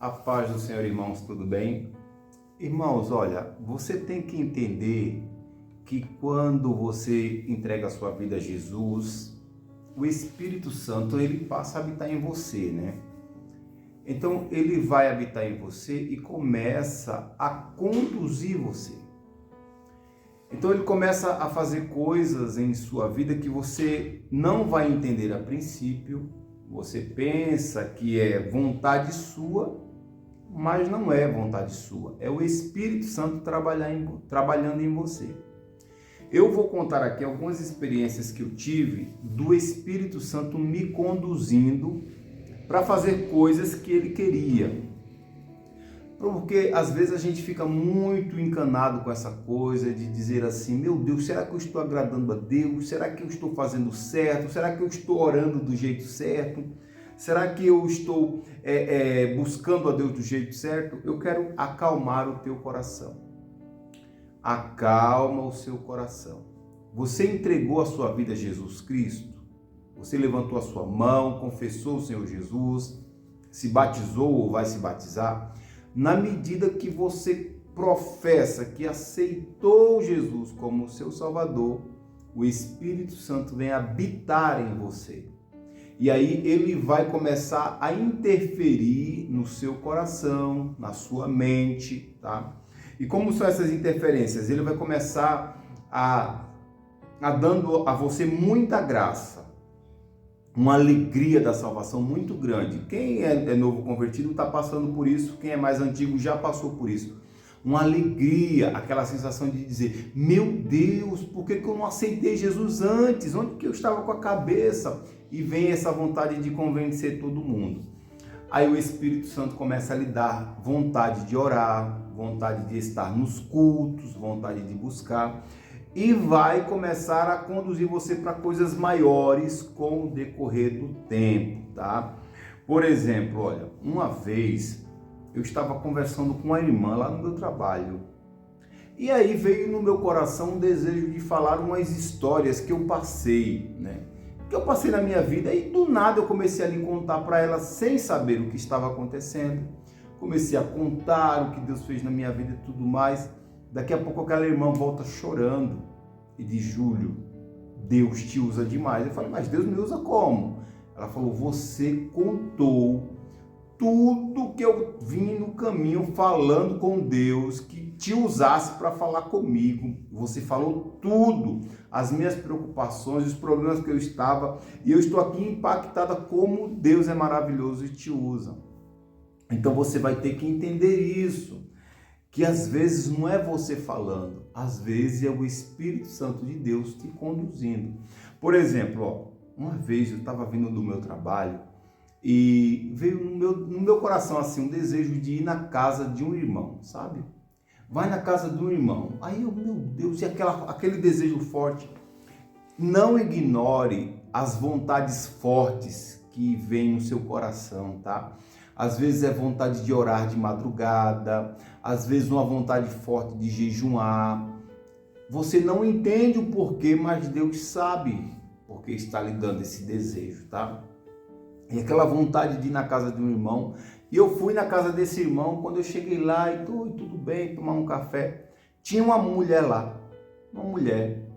A paz do Senhor, irmãos, tudo bem? Irmãos, olha, você tem que entender que quando você entrega a sua vida a Jesus, o Espírito Santo, ele passa a habitar em você, né? Então, ele vai habitar em você e começa a conduzir você. Então, ele começa a fazer coisas em sua vida que você não vai entender a princípio. Você pensa que é vontade sua, mas não é vontade sua, é o Espírito Santo trabalhando em você. Eu vou contar aqui algumas experiências que eu tive do Espírito Santo me conduzindo para fazer coisas que ele queria. Porque às vezes a gente fica muito encanado com essa coisa de dizer assim, meu Deus, será que eu estou agradando a Deus? Será que eu estou fazendo certo? Será que eu estou orando do jeito certo? Será que eu estou buscando a Deus do jeito certo? Eu quero acalmar o teu coração. Acalma o seu coração. Você entregou a sua vida a Jesus Cristo? Você levantou a sua mão, confessou o Senhor Jesus, se batizou ou vai se batizar? Na medida que você professa que aceitou Jesus como seu Salvador, o Espírito Santo vem habitar em você. E aí ele vai começar a interferir no seu coração, na sua mente, tá? E como são essas interferências? Ele vai começar a dando a você muita graça, uma alegria da salvação muito grande. Quem é novo convertido está passando por isso, quem é mais antigo já passou por isso. Uma alegria, aquela sensação de dizer, meu Deus, por que eu não aceitei Jesus antes? Onde que eu estava com a cabeça? E vem essa vontade de convencer todo mundo. Aí o Espírito Santo começa a lhe dar vontade de orar, vontade de estar nos cultos, vontade de buscar, e vai começar a conduzir você para coisas maiores com o decorrer do tempo, tá? Por exemplo, olha, uma vez eu estava conversando com uma irmã lá no meu trabalho, e aí veio no meu coração um desejo de falar umas histórias que eu passei, né? Que eu passei na minha vida, e do nada eu comecei a lhe contar para ela sem saber o que estava acontecendo. Comecei a contar o que Deus fez na minha vida e tudo mais. Daqui a pouco aquela irmã volta chorando e diz, Júlio, Deus te usa demais. Eu falei, mas Deus me usa como? Ela falou, você contou tudo que eu vim no caminho falando com Deus, que te usasse para falar comigo. Você falou tudo, as minhas preocupações, os problemas que eu estava, e eu estou aqui impactada como Deus é maravilhoso e te usa. Então você vai ter que entender isso, que às vezes não é você falando, às vezes é o Espírito Santo de Deus te conduzindo. Por exemplo, uma vez eu estava vindo do meu trabalho, e veio no meu coração assim um desejo de ir na casa de um irmão, sabe? Vai na casa de um irmão. Aí eu, meu Deus, e aquele desejo forte. Não ignore as vontades fortes que vêm no seu coração, tá? Às vezes é vontade de orar de madrugada, às vezes uma vontade forte de jejuar. Você não entende o porquê, mas Deus sabe porque está lhe dando esse desejo, tá? E aquela vontade de ir na casa de um irmão. E eu fui na casa desse irmão, quando eu cheguei lá, e tudo bem, tomar um café. Tinha uma mulher lá, uma mulher.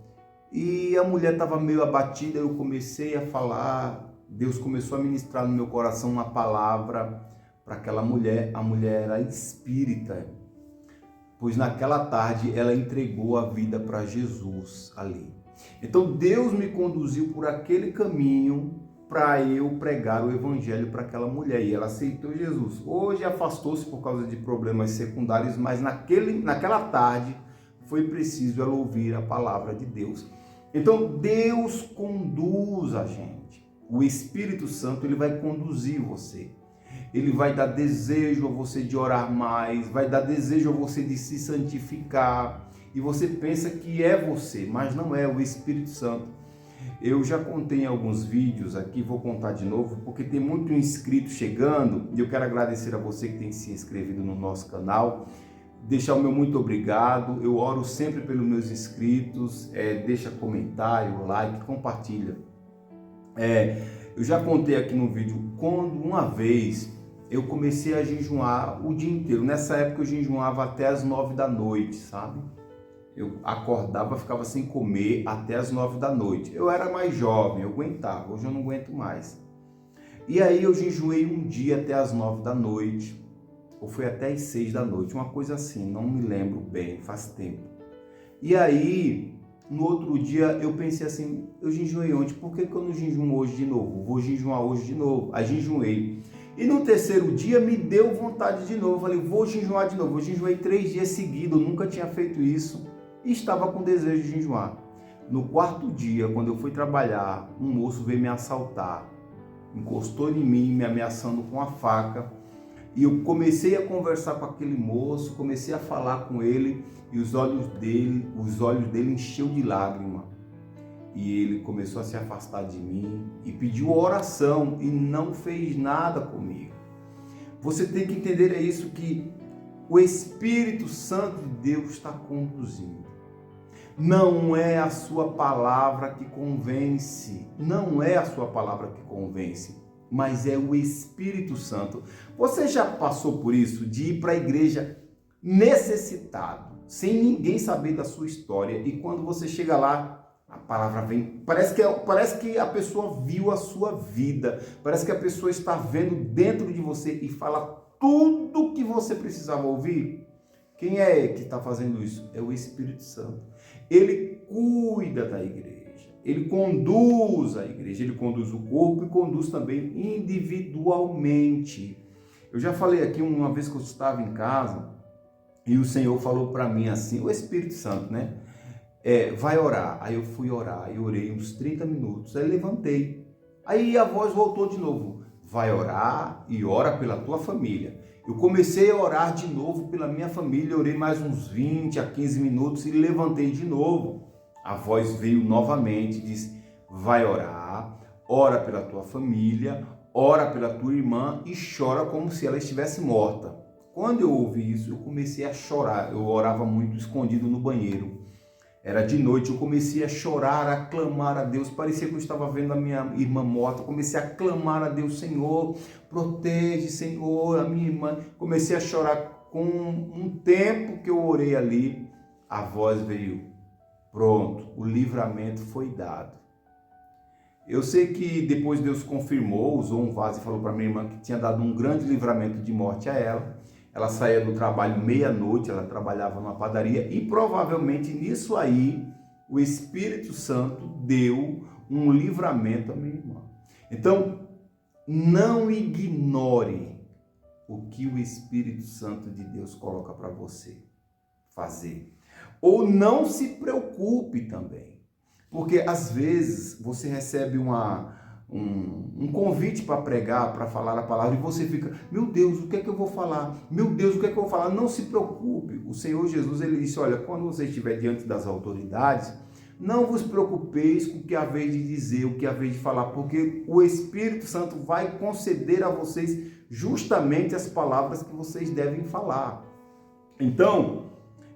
E a mulher estava meio abatida, eu comecei a falar, Deus começou a ministrar no meu coração uma palavra para aquela mulher. A mulher era espírita, pois naquela tarde ela entregou a vida para Jesus ali. Então Deus me conduziu por aquele caminho para eu pregar o evangelho para aquela mulher, e ela aceitou Jesus. Hoje afastou-se por causa de problemas secundários, mas naquela tarde foi preciso ela ouvir a palavra de Deus. Então Deus conduz a gente. O Espírito Santo, ele vai conduzir você. Ele vai dar desejo a você de orar mais, vai dar desejo a você de se santificar. E você pensa que é você, mas não é, o Espírito Santo. Eu já contei em alguns vídeos aqui, vou contar de novo, porque tem muito inscrito chegando, e eu quero agradecer a você que tem se inscrevido no nosso canal, deixar o meu muito obrigado. Eu oro sempre pelos meus inscritos, deixa comentário, like, compartilha. Eu já contei aqui no vídeo, quando uma vez eu comecei a jejuar o dia inteiro. Nessa época eu jejuava até as 9 da noite, sabe? Eu acordava, ficava sem comer até as 9 da noite. Eu era mais jovem, eu aguentava, hoje eu não aguento mais. E aí eu jejuei um dia até as 9 da noite, ou foi até as 6 da noite, uma coisa assim, não me lembro bem, faz tempo. E aí, no outro dia, eu pensei assim, eu jejuei ontem, por que eu não jejuo hoje de novo? Vou jejuar hoje de novo. Aí jejuei. E no terceiro dia me deu vontade de novo, falei, vou jejuar de novo. Eu jejuei 3 dias seguidos, eu nunca tinha feito isso. E estava com desejo de jejuar. No quarto dia, quando eu fui trabalhar, um moço veio me assaltar, encostou em mim, me ameaçando com a faca, e eu comecei a conversar com aquele moço, comecei a falar com ele, e os olhos dele encheu de lágrima, e ele começou a se afastar de mim, e pediu oração, e não fez nada comigo. Você tem que entender isso, que o Espírito Santo de Deus está conduzindo. Não é a sua palavra que convence, não é a sua palavra que convence, mas é o Espírito Santo. Você já passou por isso, de ir para a igreja necessitado, sem ninguém saber da sua história, e quando você chega lá, a palavra vem, parece que a pessoa viu a sua vida, parece que a pessoa está vendo dentro de você e fala tudo o que você precisava ouvir? Quem é que está fazendo isso? É o Espírito Santo. Ele cuida da igreja, ele conduz a igreja, ele conduz o corpo e conduz também individualmente. Eu já falei aqui uma vez que eu estava em casa e o Senhor falou para mim assim, o Espírito Santo, né? Vai orar. Aí eu fui orar e orei uns 30 minutos, aí levantei. Aí a voz voltou de novo, vai orar e ora pela tua família. Eu comecei a orar de novo pela minha família, orei mais uns 20 a 15 minutos e levantei de novo. A voz veio novamente, disse, vai orar, ora pela tua família, ora pela tua irmã e chora como se ela estivesse morta. Quando eu ouvi isso, eu comecei a chorar. Eu orava muito escondido no banheiro. Era de noite, eu comecei a chorar, a clamar a Deus, parecia que eu estava vendo a minha irmã morta, comecei a clamar a Deus, Senhor, protege, Senhor, a minha irmã. Comecei a chorar. Com um tempo que eu orei ali, a voz veio, pronto, o livramento foi dado. Eu sei que depois Deus confirmou, usou um vaso e falou para minha irmã que tinha dado um grande livramento de morte a ela. Ela saía do trabalho meia-noite, ela trabalhava numa padaria e provavelmente nisso aí o Espírito Santo deu um livramento à minha irmã. Então, não ignore o que o Espírito Santo de Deus coloca para você fazer. Ou não se preocupe também, porque às vezes você recebe um convite para pregar, para falar a palavra, e você fica, meu Deus, o que é que eu vou falar? Meu Deus, o que é que eu vou falar? Não se preocupe. O Senhor Jesus, ele disse, olha, quando você estiver diante das autoridades, não vos preocupeis com o que há vez de dizer, o que há vez de falar, porque o Espírito Santo vai conceder a vocês justamente as palavras que vocês devem falar. Então,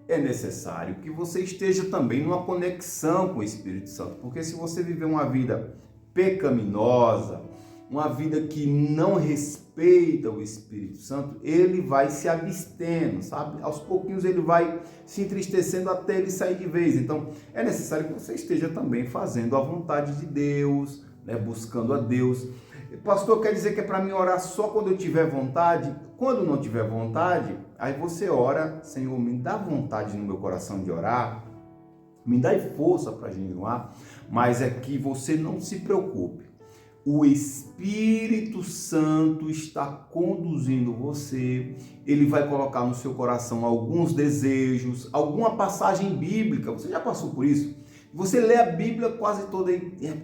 é necessário que você esteja também numa conexão com o Espírito Santo, porque se você viver uma vida pecaminosa, uma vida que não respeita o Espírito Santo, ele vai se abstendo, sabe? Aos pouquinhos ele vai se entristecendo até ele sair de vez. Então, é necessário que você esteja também fazendo a vontade de Deus, né? Buscando a Deus. Pastor, quer dizer que é para mim orar só quando eu tiver vontade? Quando não tiver vontade, aí você ora, Senhor, me dá vontade no meu coração de orar, me dá força para jejuar, mas é que você não se preocupe. O Espírito Santo está conduzindo você, ele vai colocar no seu coração alguns desejos, alguma passagem bíblica, você já passou por isso? Você lê a Bíblia quase toda,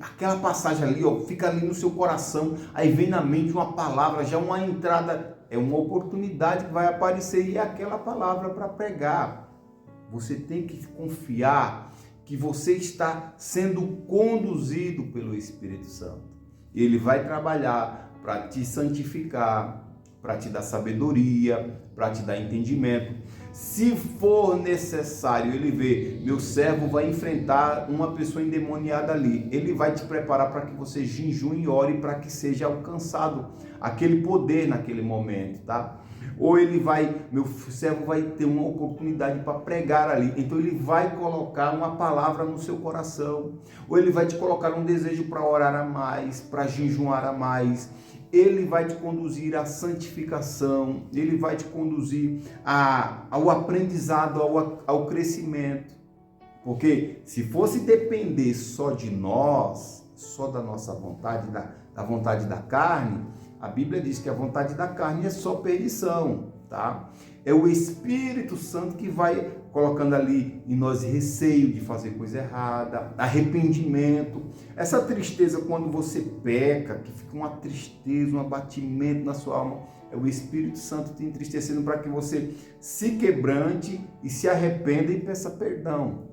aquela passagem ali, ó, fica ali no seu coração, aí vem na mente uma palavra, já uma entrada, é uma oportunidade que vai aparecer e é aquela palavra para pregar. Você tem que confiar que você está sendo conduzido pelo Espírito Santo. Ele vai trabalhar para te santificar, para te dar sabedoria, para te dar entendimento. Se for necessário, ele vê, meu servo vai enfrentar uma pessoa endemoniada ali, ele vai te preparar para que você jejue e ore para que seja alcançado aquele poder naquele momento, tá? Ou ele vai, meu servo vai ter uma oportunidade para pregar ali, então ele vai colocar uma palavra no seu coração, ou ele vai te colocar um desejo para orar a mais, para jejuar a mais. Ele vai te conduzir à santificação, ele vai te conduzir ao aprendizado, ao crescimento. Porque se fosse depender só de nós, só da nossa vontade, da vontade da carne, a Bíblia diz que a vontade da carne é só perdição, tá? É o Espírito Santo que vai colocando ali em nós receio de fazer coisa errada, arrependimento. Essa tristeza quando você peca, que fica uma tristeza, um abatimento na sua alma, é o Espírito Santo te entristecendo para que você se quebrante e se arrependa e peça perdão.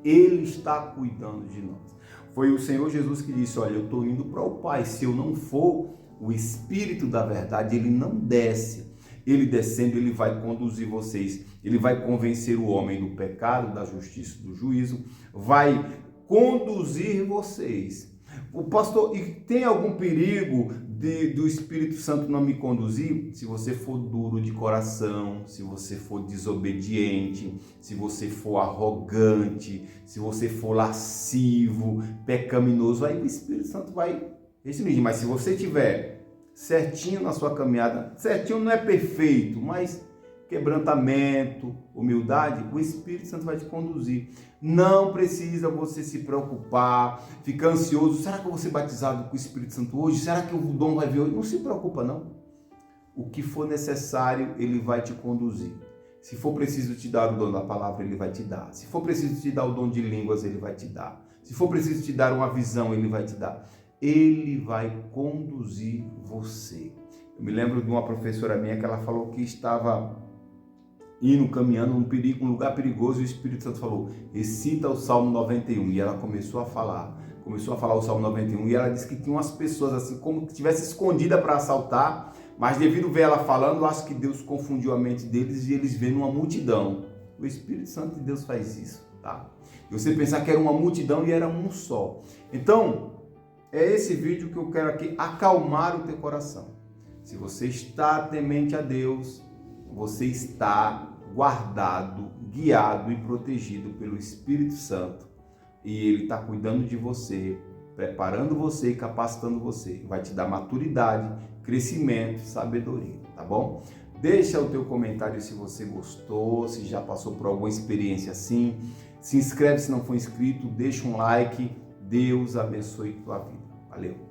Ele está cuidando de nós. Foi o Senhor Jesus que disse, olha, eu estou indo para o Pai, se eu não for, o Espírito da verdade, ele não desce. Ele descendo, ele vai conduzir vocês, ele vai convencer o homem do pecado, da justiça, do juízo, vai conduzir vocês. O pastor, e tem algum perigo do Espírito Santo não me conduzir? Se você for duro de coração, se você for desobediente, se você for arrogante, se você for lascivo, pecaminoso, aí o Espírito Santo vai restringir. Mas se você tiver certinho na sua caminhada, certinho não é perfeito, mas quebrantamento, humildade, o Espírito Santo vai te conduzir. Não precisa você se preocupar, ficar ansioso, será que eu vou ser batizado com o Espírito Santo hoje? Será que o dom vai vir hoje? Não se preocupa não. O que for necessário, ele vai te conduzir. Se for preciso te dar o dom da palavra, ele vai te dar. Se for preciso te dar o dom de línguas, ele vai te dar. Se for preciso te dar uma visão, ele vai te dar. Ele vai conduzir você. Eu me lembro de uma professora minha que ela falou que estava indo, caminhando um lugar perigoso, e o Espírito Santo falou, recita o Salmo 91, e ela começou a falar o Salmo 91, e ela disse que tinha umas pessoas assim, como que estivesse escondida para assaltar, mas devido a ver ela falando, eu acho que Deus confundiu a mente deles, e eles vendo uma multidão. O Espírito Santo de Deus faz isso, tá? E você pensar que era uma multidão e era um só. Então, é esse vídeo que eu quero aqui acalmar o teu coração. Se você está temente a Deus, você está guardado, guiado e protegido pelo Espírito Santo. E Ele está cuidando de você, preparando você e capacitando você. Vai te dar maturidade, crescimento, sabedoria, tá bom? Deixa o teu comentário se você gostou, se já passou por alguma experiência assim. Se inscreve se não for inscrito, deixa um like. Deus abençoe tua vida. Valeu!